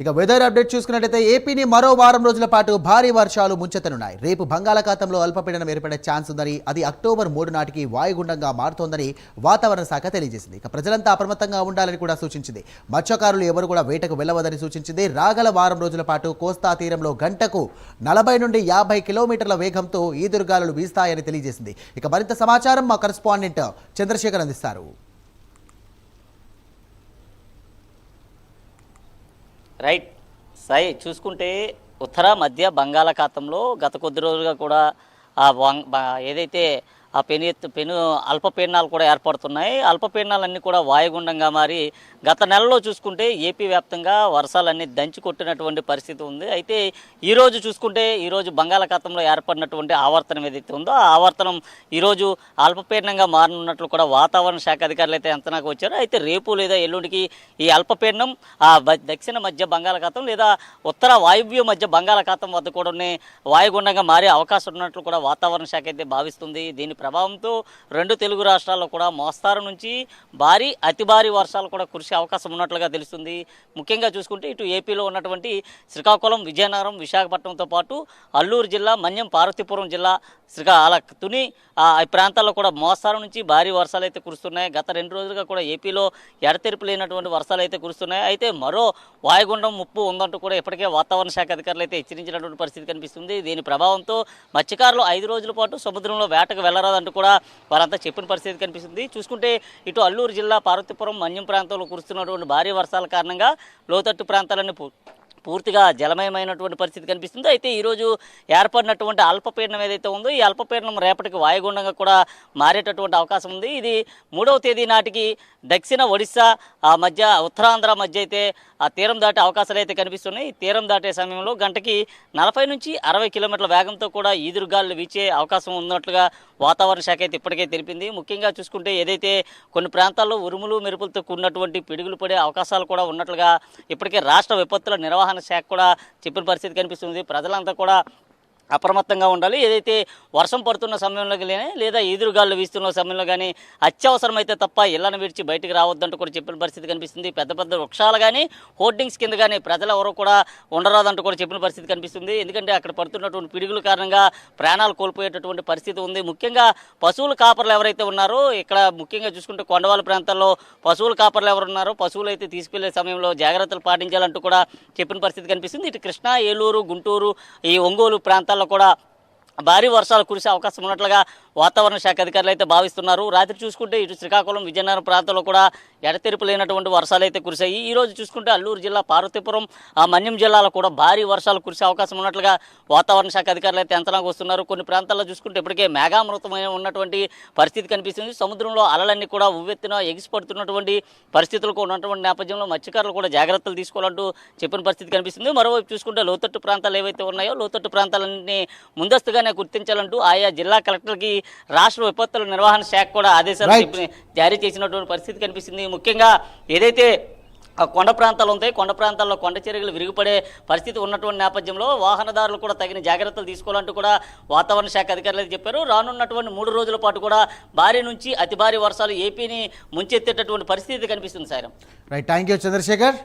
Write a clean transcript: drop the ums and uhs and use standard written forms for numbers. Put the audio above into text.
ఇక weather update చూసుకున్నట్లయితే ఏపీని మరో వారం రోజుల పాటు భారీ వర్షాలు ముంచెత్తనున్నాయి. రేపు బంగాళాఖాతంలో అల్పపీడనం ఏర్పడే ఛాన్స్ ఉందని, అది అక్టోబర్ 3 నాటికి వాయుగుండంగా మారుతోందని వాతావరణ శాఖ తెలియజేసింది. ఇక ప్రజలంతా అప్రమత్తంగా ఉండాలని కూడా సూచించింది. మత్స్యకారులు ఎవరు కూడా వేటకు వెళ్లవద్దని సూచించింది. రాగల వారం రోజుల పాటు కోస్తా తీరంలో గంటకు 40 నుండి 50 కిలోమీటర్ల వేగంతో ఈదురుగాలులు వీస్తాయని తెలియజేసింది. ఇక మరింత సమాచారం మా కరెస్పాండెంట్ చంద్రశేఖర్ అందిస్తారు. రైట్ సాయి, చూసుకుంటే ఉత్తర మధ్య బంగాళాఖాతంలో గత కొద్ది రోజులుగా కూడా ఏదైతే ఆ పెను అల్పపీడనాలు కూడా ఏర్పడుతున్నాయి. అల్పపీడనాలన్నీ కూడా వాయుగుండంగా మారి గత నెలలో చూసుకుంటే ఏపీ వ్యాప్తంగా వర్షాలన్నీ దంచి కొట్టినటువంటి పరిస్థితి ఉంది. అయితే ఈరోజు చూసుకుంటే ఈరోజు బంగాళాఖాతంలో ఏర్పడినటువంటి ఆవర్తనం ఏదైతే ఉందో ఆ ఆవర్తనం ఈరోజు అల్పపీడనంగా మారనున్నట్లు కూడా వాతావరణ శాఖ అధికారులు అయితే అంచనాకు వచ్చారు. అయితే రేపు లేదా ఎల్లుండికి ఈ అల్పపీడనం ఆ దక్షిణ మధ్య బంగాళాఖాతం లేదా ఉత్తర వాయువ్య మధ్య బంగాళాఖాతం వద్ద కూడా వాయుగుండంగా మారే అవకాశం ఉన్నట్లు కూడా వాతావరణ శాఖ అయితే భావిస్తుంది. దీని ప్రభావంతో రెండు తెలుగు రాష్ట్రాల్లో కూడా మోస్తారు నుంచి భారీ అతి భారీ వర్షాలు కూడా కురిసే అవకాశం ఉన్నట్లుగా తెలుస్తుంది. ముఖ్యంగా చూసుకుంటే ఇటు ఏపీలో ఉన్నటువంటి శ్రీకాకుళం, విజయనగరం, విశాఖపట్నంతో పాటు అల్లూరు జిల్లా, మన్యం, పార్వతీపురం జిల్లా, తుని ఈ ప్రాంతాల్లో కూడా మోస్తారు నుంచి భారీ వర్షాలు అయితే కురుస్తున్నాయి. గత 2 రోజులుగా కూడా ఏపీలో ఎడతెరిపి లేనటువంటి వర్షాలు అయితే కురుస్తున్నాయి. అయితే మరో వాయుగుండం ముప్పు ఉందంటూ కూడా ఇప్పటికే వాతావరణ శాఖ అధికారులు అయితే హెచ్చరించినటువంటి పరిస్థితి కనిపిస్తుంది. దీని ప్రభావంతో మత్స్యకారులు 5 రోజుల పాటు సముద్రంలో వేటకు వెళ్లరాదంటూ కూడా వారంతా చెప్పిన పరిస్థితి కనిపిస్తుంది. చూసుకుంటే ఇటు అల్లూరు జిల్లా, పార్వతీపురం, మన్యం ప్రాంతంలో కురుస్తున్నటువంటి భారీ వర్షాల కారణంగా లోతట్టు ప్రాంతాలన్నీ పూర్తిగా జలమయమైనటువంటి పరిస్థితి కనిపిస్తుంది. అయితే ఈరోజు ఏర్పడినటువంటి అల్పపీడనం ఏదైతే ఉందో ఈ అల్పపీడనం రేపటికి వాయుగుండంగా కూడా మారేటటువంటి అవకాశం ఉంది. ఇది 3వ తేదీ నాటికి దక్షిణ ఒడిశా మధ్య, ఉత్తరాంధ్ర మధ్య అయితే ఆ తీరం దాటే అవకాశాలు అయితే కనిపిస్తున్నాయి. ఈ తీరం దాటే సమయంలో గంటకి 40 నుంచి 60 కిలోమీటర్ల వేగంతో కూడా ఈదురుగాలు వీచే అవకాశం ఉన్నట్లుగా వాతావరణ శాఖ అయితే ఇప్పటికే తెలిపింది. ముఖ్యంగా చూసుకుంటే ఏదైతే కొన్ని ప్రాంతాల్లో ఉరుములు మెరుపులతో కూడినటువంటి పిడుగులు పడే అవకాశాలు కూడా ఉన్నట్లుగా ఇప్పటికే రాష్ట్ర విపత్తుల నిర్వహణ శాఖ కూడా చెప్పిన పరిస్థితి కనిపిస్తుంది. ప్రజలంతా కూడా అప్రమత్తంగా ఉండాలి. ఏదైతే వర్షం పడుతున్న సమయంలో కానీ లేదా ఎదురుగాళ్ళు వీస్తున్న సమయంలో కానీ అత్యవసరమైతే తప్ప ఇళ్లను విడిచి బయటికి రావద్దంటూ కూడా చెప్పిన పరిస్థితి కనిపిస్తుంది. పెద్ద పెద్ద వృక్షాలు కానీ హోర్డింగ్స్ కింద కానీ ప్రజలు ఎవరో కూడా ఉండరాదంటూ కూడా చెప్పిన పరిస్థితి కనిపిస్తుంది. ఎందుకంటే అక్కడ పడుతున్నటువంటి పిడుగుల కారణంగా ప్రాణాలు కోల్పోయేటటువంటి పరిస్థితి ఉంది. ముఖ్యంగా పశువుల కాపర్లు ఎవరైతే ఉన్నారో, ఇక్కడ ముఖ్యంగా చూసుకుంటే కొండవాళ్ళ ప్రాంతాల్లో పశువుల కాపర్లు ఎవరు ఉన్నారో పశువులు అయితే తీసుకెళ్లే సమయంలో జాగ్రత్తలు పాటించాలంటూ కూడా చెప్పిన పరిస్థితి కనిపిస్తుంది. ఇటు కృష్ణా, ఏలూరు, గుంటూరు, ఈ ఒంగోలు ప్రాంతాల్లో కూడా భారీ వర్షాలు కురిసే అవకాశం ఉన్నట్లుగా వాతావరణ శాఖ అధికారులు అయితే భావిస్తున్నారు. రాత్రి చూసుకుంటే ఇటు శ్రీకాకుళం, విజయనగరం ప్రాంతంలో కూడా ఎడతెరిపి లేనటువంటి వర్షాలు అయితే కురిశాయి. ఈ రోజు చూసుకుంటే అల్లూరు జిల్లా, పార్వతీపురం, మన్యం జిల్లాలో కూడా భారీ వర్షాలు కురిసే అవకాశం ఉన్నట్లుగా వాతావరణ శాఖ అధికారులు అయితే అంచనాకు వస్తున్నారు. కొన్ని ప్రాంతాల్లో చూసుకుంటే ఇప్పటికే మేఘామృతమైన ఉన్నటువంటి పరిస్థితి కనిపిస్తుంది. సముద్రంలో అలలన్నీ కూడా ఉవ్వెత్తున ఎగిసిపడుతున్నటువంటి పరిస్థితులు ఉన్నటువంటి నేపథ్యంలో మత్స్యకారులు కూడా జాగ్రత్తలు తీసుకోవాలంటూ చెప్పిన పరిస్థితి కనిపిస్తుంది. మరోవైపు చూసుకుంటే లోతట్టు ప్రాంతాలు ఏవైతే ఉన్నాయో లోతట్టు ప్రాంతాలన్నీ ముందస్తుగానే గుర్తించాలంటూ ఆయా జిల్లా కలెక్టర్కి రాష్ట్ర విపత్తుల నిర్వహణ శాఖ కూడా ఆదేశాలు జారీ చేసినటువంటి పరిస్థితి కనిపిస్తుంది. ముఖ్యంగా ఏదైతే కొండ ప్రాంతాలు ఉంటాయి, కొండ ప్రాంతాల్లో కొండ చర్యలు విరిగిపడే పరిస్థితి ఉన్నటువంటి నేపథ్యంలో వాహనదారులు కూడా తగిన జాగ్రత్తలు తీసుకోవాలంటూ కూడా వాతావరణ శాఖ అధికారులు చెప్పారు. రానున్నటువంటి 3 రోజుల పాటు కూడా భారీ నుంచి అతి భారీ వర్షాలు ఏపీని ముంచెత్తేటటువంటి పరిస్థితి కనిపిస్తుంది. సాయం రైట్, థ్యాంక్ యూ చంద్రశేఖర్.